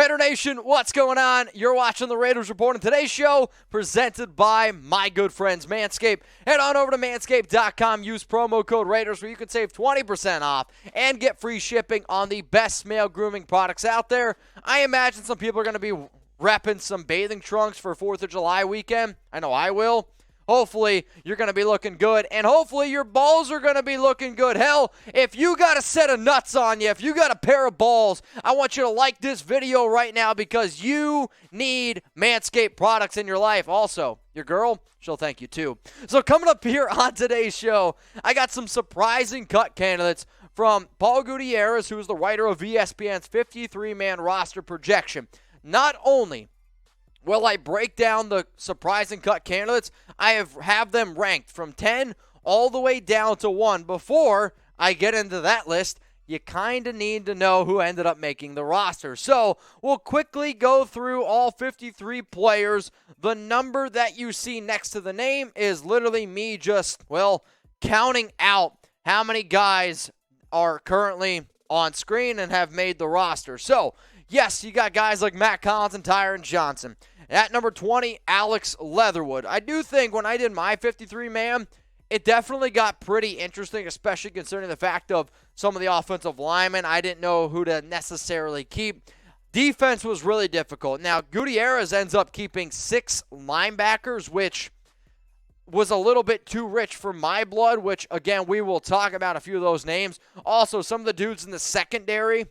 Raider Nation, what's going on? You're watching the Raiders Report, and today's show presented by my good friends Manscaped. Head on over to manscaped.com, use promo code Raiders where you can save 20% off and get free shipping on the best male grooming products out there. I imagine some people are going to be repping some bathing trunks for 4th of July weekend. I know I will. Hopefully, you're going to be looking good, and hopefully your balls are going to be looking good. Hell, if you got a set of nuts on you, if you got a pair of balls, I want you to like this video right now because you need Manscaped products in your life. Also, your girl, she'll thank you too. So coming up here on today's show, I got some surprising cut candidates from Paul Gutierrez, who is the writer of ESPN's 53-man roster projection. Not only will I break down the surprising cut candidates, I have them ranked from 10 all the way down to 1. Before I get into that list, you kind of need to know who ended up making the roster. So we'll quickly go through all 53 players. The number that you see next to the name is literally me just, counting out how many guys are currently on screen and have made the roster. So, yes, you got guys like Matt Collins and Tyron Johnson. At number 20, Alex Leatherwood. I do think when I did my 53-man, it definitely got pretty interesting, especially considering the fact of some of the offensive linemen. I didn't know who to necessarily keep. Defense was really difficult. Now, Gutierrez ends up keeping 6 linebackers, which was a little bit too rich for my blood, which, again, we will talk about a few of those names. Also, some of the dudes in the secondary,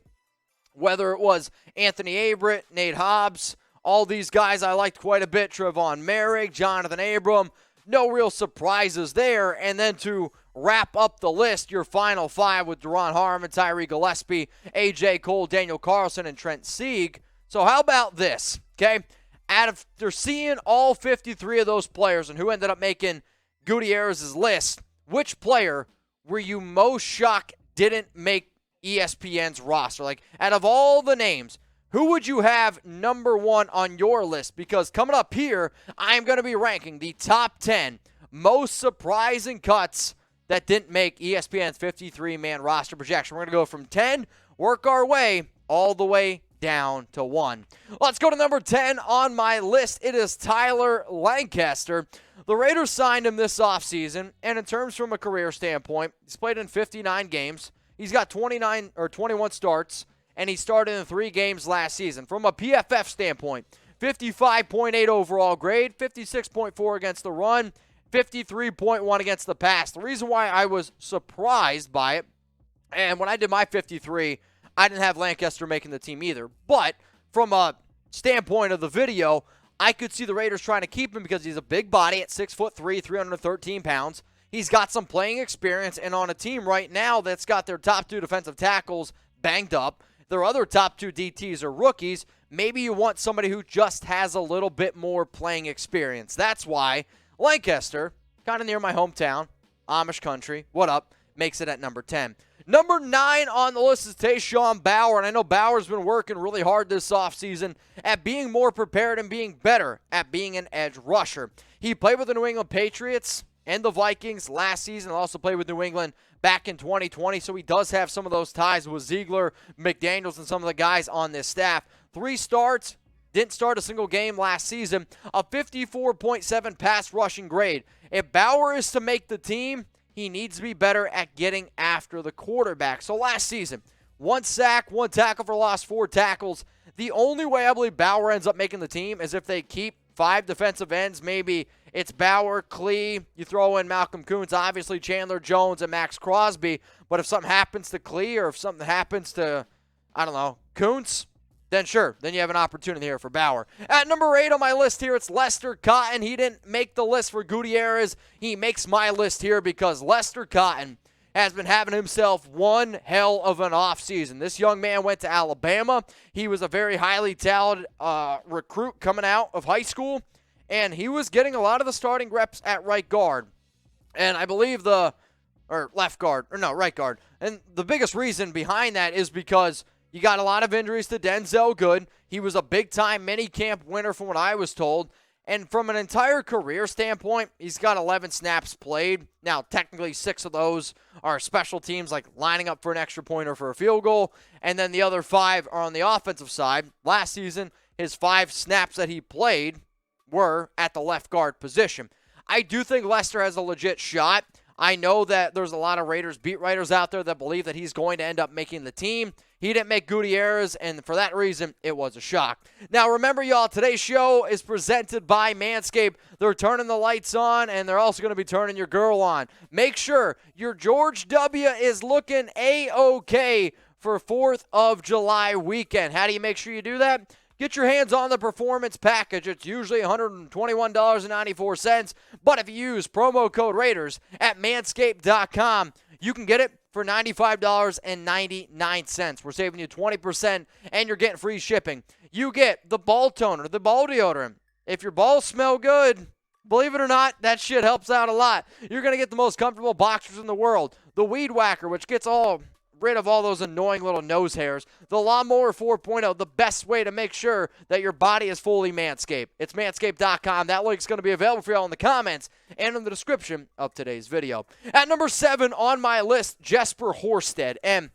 whether it was Anthony Averett, Nate Hobbs, all these guys I liked quite a bit. Trevon Merrick, Jonathan Abram. No real surprises there. And then to wrap up the list, your final 5 with Deron Harmon, Tyree Gillespie, A.J. Cole, Daniel Carlson, and Trent Sieg. So how about this, okay? After seeing all 53 of those players and who ended up making Gutierrez's list, which player were you most shocked didn't make ESPN's roster? Like, out of all the names, who would you have number 1 on your list? Because coming up here, I'm going to be ranking the top 10 most surprising cuts that didn't make ESPN's 53-man roster projection. We're going to go from 10, work our way all the way down to 1. Let's go to number 10 on my list. It is Tyler Lancaster. The Raiders signed him this offseason, and in terms from a career standpoint, he's played in 59 games. He's got 21 starts. And he started in 3 games last season. From a PFF standpoint, 55.8 overall grade, 56.4 against the run, 53.1 against the pass. The reason why I was surprised by it, and when I did my 53, I didn't have Lancaster making the team either. But from a standpoint of the video, I could see the Raiders trying to keep him because he's a big body at 6'3", 313 pounds. He's got some playing experience, and on a team right now that's got their top 2 defensive tackles banged up. Their other top 2 DTs are rookies. Maybe you want somebody who just has a little bit more playing experience. That's why Lancaster, kind of near my hometown, Amish country, what up, makes it at number 10. Number 9 on the list is Tashawn Bower, and I know Bauer's been working really hard this offseason at being more prepared and being better at being an edge rusher. He played with the New England Patriots and the Vikings last season, and also played with New England back in 2020, so he does have some of those ties with Ziegler, McDaniels, and some of the guys on this staff. 3 starts, didn't start a single game last season, a 54.7 pass rushing grade. If Bauer is to make the team, he needs to be better at getting after the quarterback. So last season, 1 sack, 1 tackle for loss, 4 tackles. The only way I believe Bauer ends up making the team is if they keep 5 defensive ends. Maybe it's Bauer, Klee, you throw in Malcolm Koonce, obviously Chandler Jones and Max Crosby. But if something happens to Klee or if something happens to, Koonce, then sure, then you have an opportunity here for Bauer. At number 8 on my list here, it's Lester Cotton. He didn't make the list for Gutierrez. He makes my list here because Lester Cotton has been having himself one hell of an offseason. This young man went to Alabama. He was a very highly talented recruit coming out of high school, and he was getting a lot of the starting reps at right guard. And I believe right guard. And the biggest reason behind that is because you got a lot of injuries to Denzel Good. He was a big-time mini-camp winner from what I was told. And from an entire career standpoint, he's got 11 snaps played. Now, technically, 6 of those are special teams, like lining up for an extra point or for a field goal. And then the other 5 are on the offensive side. Last season, his 5 snaps that he played were at the left guard position. I do think Lester has a legit shot. I know that there's a lot of Raiders beat writers out there that believe that he's going to end up making the team. He didn't make Gutierrez, and for that reason, it was a shock. Now, remember, y'all, today's show is presented by Manscaped. They're turning the lights on, and they're also going to be turning your girl on. Make sure your George W. is looking A-OK for 4th of July weekend. How do you make sure you do that? Get your hands on the Performance Package. It's usually $121.94, but if you use promo code Raiders at manscaped.com, you can get it for $95.99. We're saving you 20%, and you're getting free shipping. You get the ball toner, the ball deodorant. If your balls smell good, believe it or not, that shit helps out a lot. You're going to get the most comfortable boxers in the world. The Weed Whacker, which gets rid of all those annoying little nose hairs. The Lawnmower 4.0, the best way to make sure that your body is fully manscaped. It's manscaped.com. That link's going to be available for y'all in the comments and in the description of today's video. At number 7 on my list, Jesper Horstead. And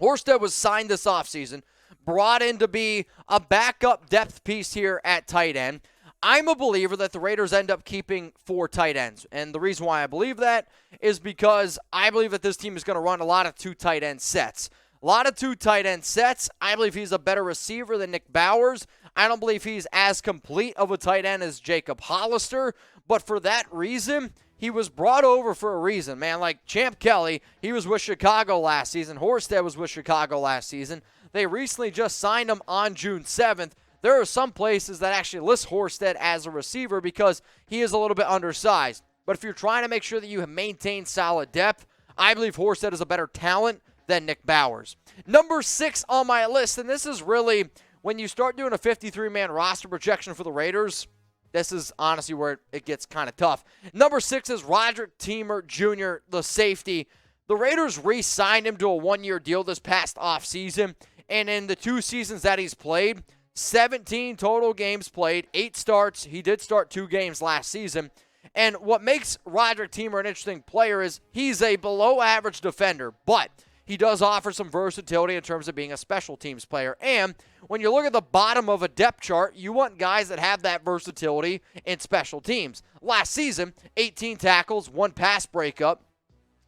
Horstead was signed this offseason, brought in to be a backup depth piece here at tight end. I'm a believer that the Raiders end up keeping 4 tight ends. And the reason why I believe that is because I believe that this team is going to run a lot of 2 tight end sets. A lot of 2 tight end sets. I believe he's a better receiver than Nick Bowers. I don't believe he's as complete of a tight end as Jacob Hollister. But for that reason, he was brought over for a reason, man. Like Champ Kelly, he was with Chicago last season. Horstead was with Chicago last season. They recently just signed him on June 7th. There are some places that actually list Horstead as a receiver because he is a little bit undersized. But if you're trying to make sure that you maintain solid depth, I believe Horstead is a better talent than Nick Bowers. Number 6 on my list, and this is really, when you start doing a 53-man roster projection for the Raiders, this is honestly where it gets kind of tough. Number 6 is Roderic Teamer Jr., the safety. The Raiders re-signed him to a 1-year deal this past offseason, and in the 2 seasons that he's played, 17 total games played, 8 starts. He did start 2 games last season. And what makes Roderic Teamer an interesting player is he's a below-average defender, but he does offer some versatility in terms of being a special teams player. And when you look at the bottom of a depth chart, you want guys that have that versatility in special teams. Last season, 18 tackles, 1 pass breakup,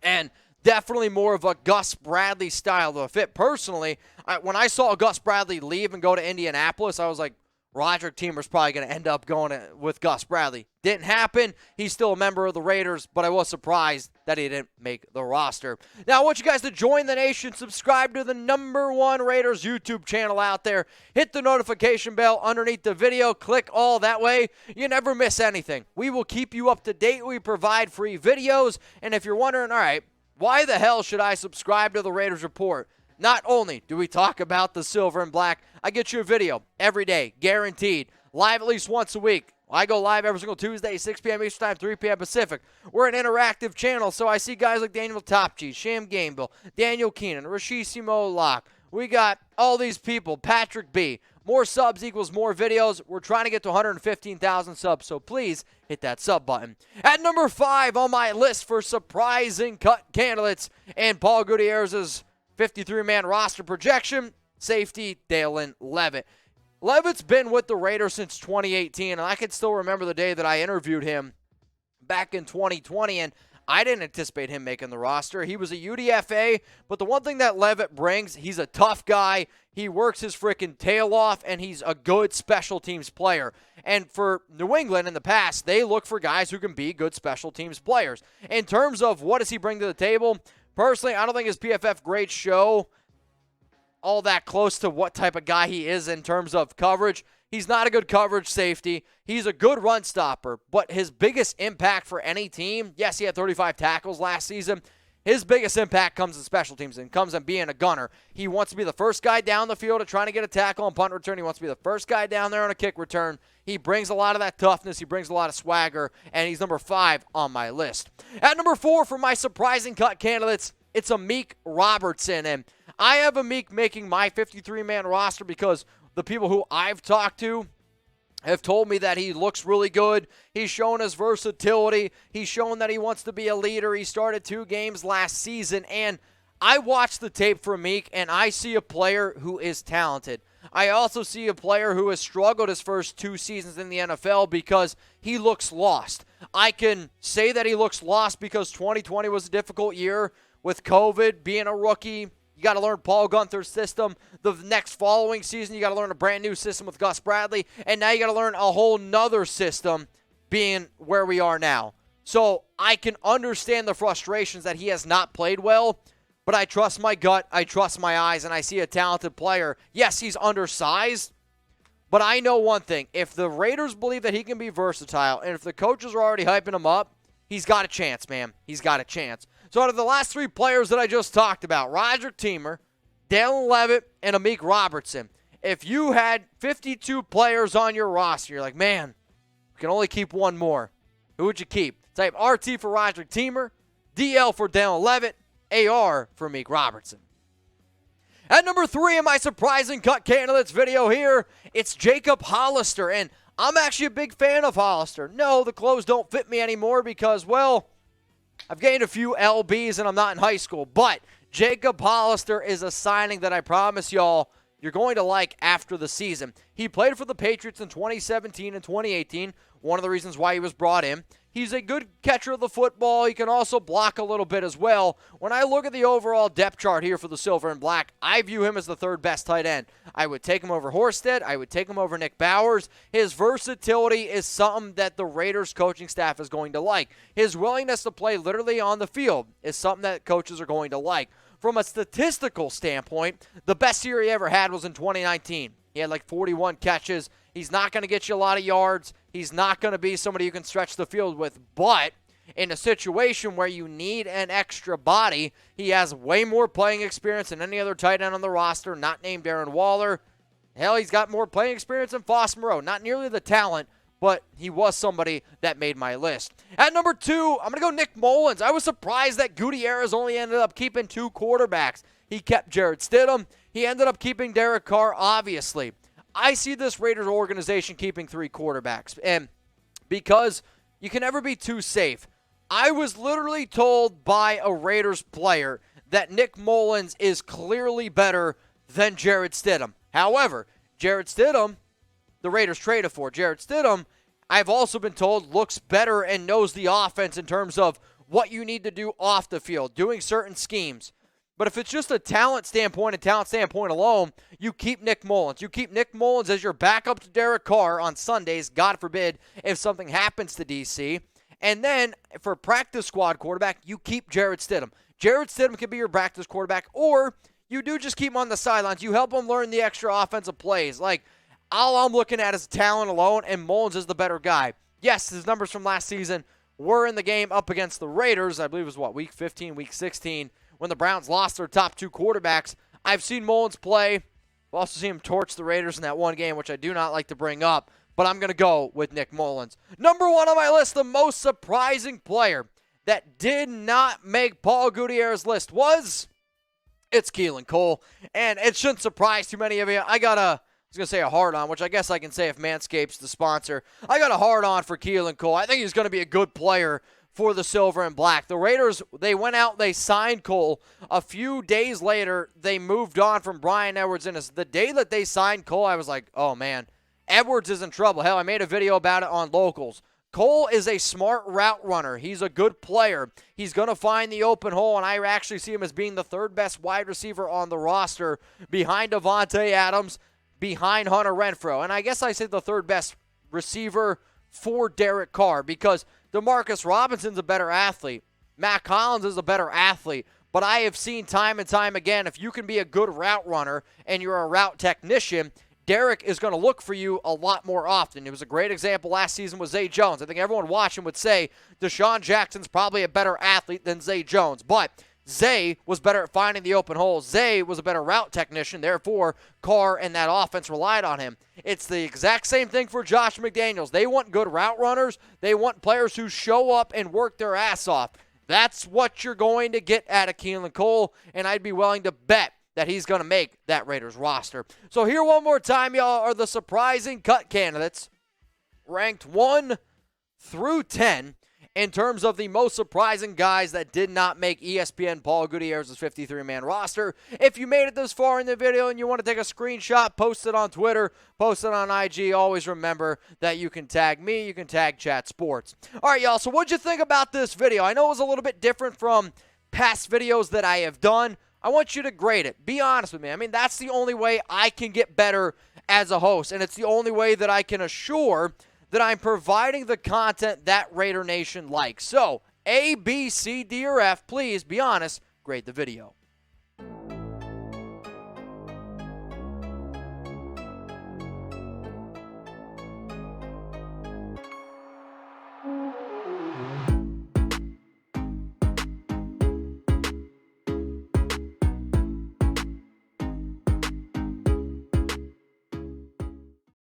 and definitely more of a Gus Bradley style of a fit. Personally, when I saw Gus Bradley leave and go to Indianapolis, I was like, Roderic Teamer's probably going to end up going with Gus Bradley. Didn't happen. He's still a member of the Raiders, but I was surprised that he didn't make the roster. Now, I want you guys to join the nation. Subscribe to the #1 Raiders YouTube channel out there. Hit the notification bell underneath the video. Click all. That way, you never miss anything. We will keep you up to date. We provide free videos. And if you're wondering, all right, why the hell should I subscribe to the Raiders Report? Not only do we talk about the silver and black, I get you a video every day, guaranteed. Live at least once a week. I go live every single Tuesday, 6 p.m. Eastern Time, 3 p.m. Pacific. We're an interactive channel, so I see guys like Daniel Topchi, Sham Gamble, Daniel Keenan, Rashissimo Locke. We got all these people, Patrick B. More subs equals more videos. We're trying to get to 115,000 subs, so please hit that sub button. At number 5 on my list for surprising cut candidates and Paul Gutierrez's 53-man roster projection, safety Dalen Levitt. Levitt's been with the Raiders since 2018, and I can still remember the day that I interviewed him back in 2020, and I didn't anticipate him making the roster. He was a UDFA, but the one thing that Levitt brings, he's a tough guy. He works his freaking tail off, and he's a good special teams player. And for New England in the past, they look for guys who can be good special teams players. In terms of what does he bring to the table, personally, I don't think his PFF grades show all that close to what type of guy he is in terms of coverage. He's not a good coverage safety. He's a good run stopper, but his biggest impact for any team, yes, he had 35 tackles last season. His biggest impact comes in special teams and comes in being a gunner. He wants to be the first guy down the field at trying to get a tackle on punt return. He wants to be the first guy down there on a kick return. He brings a lot of that toughness. He brings a lot of swagger, and he's number 5 on my list. At number 4 for my surprising cut candidates, it's Amik Robertson, and I have Amik making my 53-man roster because the people who I've talked to have told me that he looks really good. He's shown his versatility. He's shown that he wants to be a leader. He started 2 games last season, and I watched the tape from Meek, and I see a player who is talented. I also see a player who has struggled his first 2 seasons in the NFL because he looks lost. I can say that he looks lost because 2020 was a difficult year with COVID, being a rookie. You got to learn Paul Gunther's system. The next following season, you got to learn a brand new system with Gus Bradley. And now you got to learn a whole nother system being where we are now. So I can understand the frustrations that he has not played well, but I trust my gut, I trust my eyes, and I see a talented player. Yes, he's undersized, but I know one thing. If the Raiders believe that he can be versatile, and if the coaches are already hyping him up, he's got a chance, man. He's got a chance. So out of the last 3 players that I just talked about, Roderic Teamer, Dalen Levitt, and Amik Robertson, if you had 52 players on your roster, you're like, man, we can only keep one more. Who would you keep? Type RT for Roderic Teamer, DL for Dalen Levitt, AR for Meek Robertson. At number 3 in my surprising cut candidates video here, it's Jacob Hollister, and I'm actually a big fan of Hollister. No, the clothes don't fit me anymore because, well, I've gained a few LBs and I'm not in high school, but Jacob Hollister is a signing that I promise y'all you're going to like after the season. He played for the Patriots in 2017 and 2018, one of the reasons why he was brought in. He's a good catcher of the football. He can also block a little bit as well. When I look at the overall depth chart here for the Silver and Black, I view him as the 3rd best tight end. I would take him over Horstead. I would take him over Nick Bowers. His versatility is something that the Raiders coaching staff is going to like. His willingness to play literally on the field is something that coaches are going to like. From a statistical standpoint, the best year he ever had was in 2019. He had like 41 catches. He's not going to get you a lot of yards. He's not going to be somebody you can stretch the field with. But in a situation where you need an extra body, he has way more playing experience than any other tight end on the roster, not named Darren Waller. Hell, he's got more playing experience than Foss Moreau. Not nearly the talent, but he was somebody that made my list. At number 2, I'm going to go Nick Mullens. I was surprised that Gutierrez only ended up keeping 2 quarterbacks. He kept Jarrett Stidham. He ended up keeping Derek Carr, obviously. I see this Raiders organization keeping 3 quarterbacks, and because you can never be too safe. I was literally told by a Raiders player that Nick Mullens is clearly better than Jarrett Stidham. However, Jarrett Stidham, the Raiders traded for. Jarrett Stidham, I've also been told, looks better and knows the offense in terms of what you need to do off the field, doing certain schemes. But if it's just a talent standpoint alone, you keep Nick Mullens. You keep Nick Mullens as your backup to Derek Carr on Sundays, God forbid, if something happens to DC. And then for practice squad quarterback, you keep Jarrett Stidham. Jarrett Stidham can be your practice quarterback, or you do just keep him on the sidelines. You help him learn the extra offensive plays. Like, all I'm looking at is talent alone, and Mullens is the better guy. Yes, his numbers from last season were in the game up against the Raiders. I believe it was, week 15, week 16, when the Browns lost their top 2 quarterbacks. I've seen Mullens play. I've also seen him torch the Raiders in that one game, which I do not like to bring up, but I'm going to go with Nick Mullens. Number 1 on my list, the most surprising player that did not make Paul Gutierrez's list it's Keelan Cole, and it shouldn't surprise too many of you. I was going to say a hard-on, which I guess I can say if Manscaped's the sponsor. I got a hard-on for Keelan Cole. I think he's going to be a good player for the Silver and Black. The Raiders, they went out, they signed Cole. A few days later, they moved on from Bryan Edwards. And the day that they signed Cole, I was like, oh, man, Edwards is in trouble. Hell, I made a video about it on Locals. Cole is a smart route runner. He's a good player. He's going to find the open hole, and I actually see him as being the 3rd best wide receiver on the roster behind Davante Adams, behind Hunter Renfrow. And I guess I say the 3rd best receiver for Derek Carr because DeMarcus Robinson's a better athlete. Matt Collins is a better athlete. But I have seen time and time again, if you can be a good route runner and you're a route technician, Derek is going to look for you a lot more often. It was a great example last season with Zay Jones. I think everyone watching would say Deshaun Jackson's probably a better athlete than Zay Jones. But Zay was better at finding the open holes. Zay was a better route technician. Therefore, Carr and that offense relied on him. It's the exact same thing for Josh McDaniels. They want good route runners. They want players who show up and work their ass off. That's what you're going to get out of Keelan Cole, and I'd be willing to bet that he's going to make that Raiders roster. So here one more time, y'all, are the surprising cut candidates ranked 1 through 10 in terms of the most surprising guys that did not make ESPN Paul Gutierrez's 53-man roster. If you made it this far in the video and you want to take a screenshot, post it on Twitter, post it on IG, always remember that you can tag me, you can tag Chat Sports. All right, y'all, so what'd you think about this video? I know it was a little bit different from past videos that I have done. I want you to grade it. Be honest with me. I mean, that's the only way I can get better as a host, and it's the only way that I can assure that I'm providing the content that Raider Nation likes. So, A, B, C, D, or F, please be honest, grade the video.